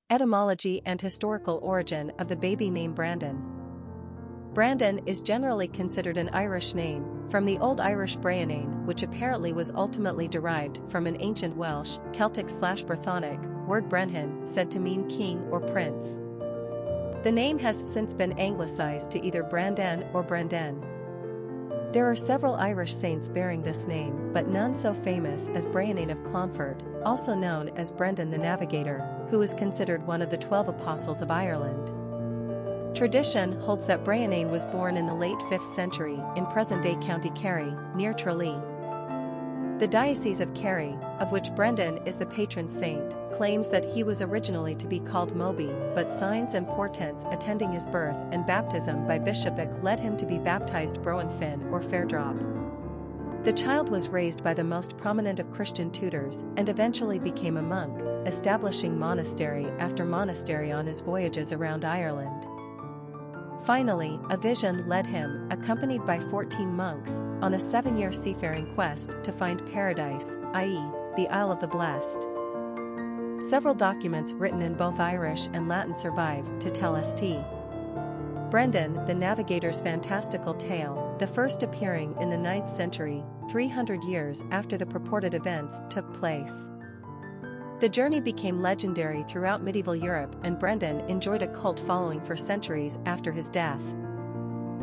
Etymology and historical origin of the baby name Brandon. Brandon is generally considered an Irish name, from the Old Irish Bréanainn, which apparently was ultimately derived from an ancient Welsh, Celtic/Brythonic, word brenhin, said to mean king or prince. The name has since been anglicized to either BRAN-den or BREN-den. There are several Irish saints bearing this name, but none so famous as Bréanainn of Clonfert, also known as Brendan the Navigator, who is considered one of the 12 apostles of Ireland. Tradition holds that Bréanainn was born in the late 5th century in present-day County Kerry, near Tralee. The Diocese of Kerry, of which Brendan is the patron saint, claims that he was originally to be called Moby, but signs and portents attending his birth and baptism by bishopric led him to be baptized Brenhin or Fairdrop. The child was raised by the most prominent of Christian tutors and eventually became a monk, establishing monastery after monastery on his voyages around Ireland. Finally, a vision led him, accompanied by 14 monks, on a 7-year seafaring quest to find paradise, i.e., the Isle of the Blessed. Several documents written in both Irish and Latin survive to tell St. Brendan the Navigator's fantastical tale, the first appearing in the 9th century, 300 years after the purported events took place. The journey became legendary throughout medieval Europe, and Brendan enjoyed a cult following for centuries after his death.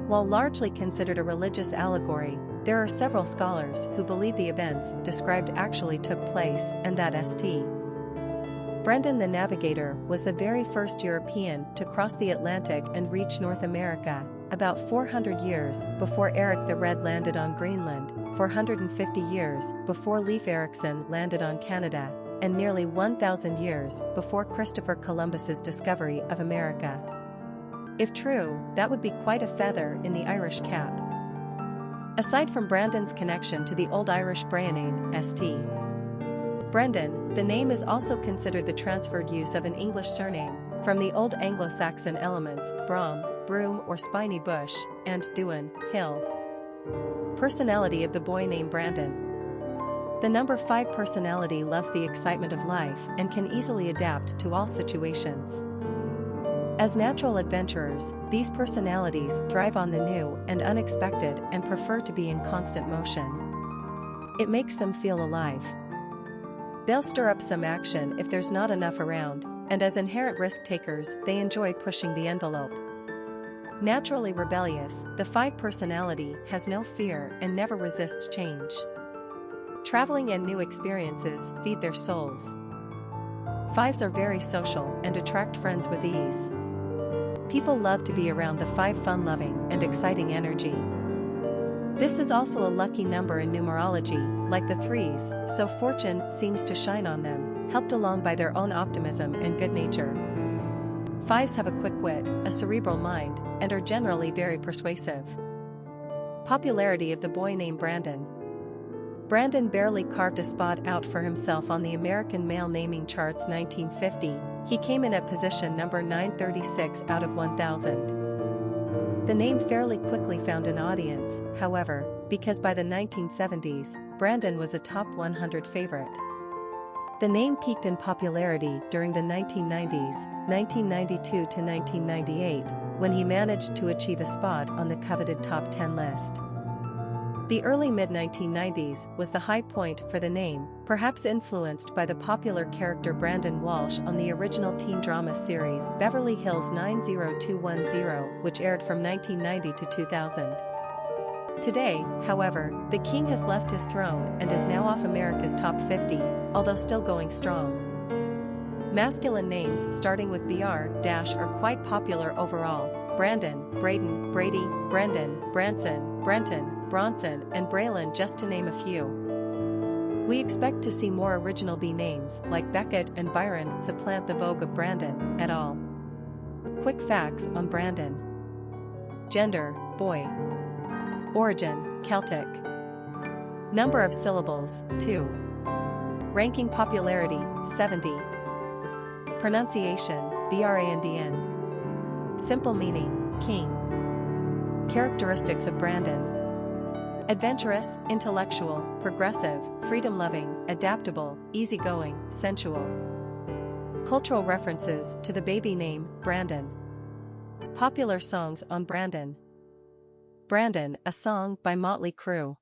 While largely considered a religious allegory, there are several scholars who believe the events described actually took place and that St. Brendan the Navigator was the very first European to cross the Atlantic and reach North America, about 400 years before Eric the Red landed on Greenland, 450 years before Leif Erikson landed on Canada, and nearly 1,000 years before Christopher Columbus's discovery of America. If true, that would be quite a feather in the Irish cap. Aside from Brandon's connection to the Old Irish Bréanainn, St. Brendan, the name is also considered the transferred use of an English surname, from the Old Anglo-Saxon elements, brom, broom or spiny bush, and duin, hill. Personality of the boy named Brandon. The number 5 personality loves the excitement of life and can easily adapt to all situations. As natural adventurers, these personalities thrive on the new and unexpected and prefer to be in constant motion. It makes them feel alive. They'll stir up some action if there's not enough around, and as inherent risk-takers, they enjoy pushing the envelope. Naturally rebellious, the 5 personality has no fear and never resists change. Traveling and new experiences feed their souls. 5s are very social and attract friends with ease. People love to be around the 5 fun-loving and exciting energy. This is also a lucky number in numerology, like the 3s, so fortune seems to shine on them, helped along by their own optimism and good nature. 5s have a quick wit, a cerebral mind, and are generally very persuasive. Popularity of the boy named Brandon. Brandon barely carved a spot out for himself on the American male naming charts 1950, he came in at position number 936 out of 1,000. The name fairly quickly found an audience, however, because by the 1970s, Brandon was a top 100 favorite. The name peaked in popularity during the 1990s, 1992 to 1998, when he managed to achieve a spot on the coveted top 10 list. The early mid-1990s was the high point for the name, perhaps influenced by the popular character Brandon Walsh on the original teen drama series Beverly Hills 90210, which aired from 1990 to 2000. Today, however, the king has left his throne and is now off America's top 50, although still going strong. Masculine names starting with BR- are quite popular overall: Brandon, Braden, Brady, Brendan, Branson, Brenton, Bronson, and Braylon, just to name a few. We expect to see more original B names like Beckett and Byron supplant the vogue of Brandon et al. Quick facts on Brandon. Gender, boy. Origin, Celtic. Number of syllables, 2. Ranking popularity, 70. Pronunciation, BRAN-den. Simple meaning, king. Characteristics of Brandon. Adventurous, intellectual, progressive, freedom-loving, adaptable, easygoing, sensual. Cultural references to the baby name, BRAN-den. Popular songs on BRAN-den. BRAN-den, a song by Motley Crue.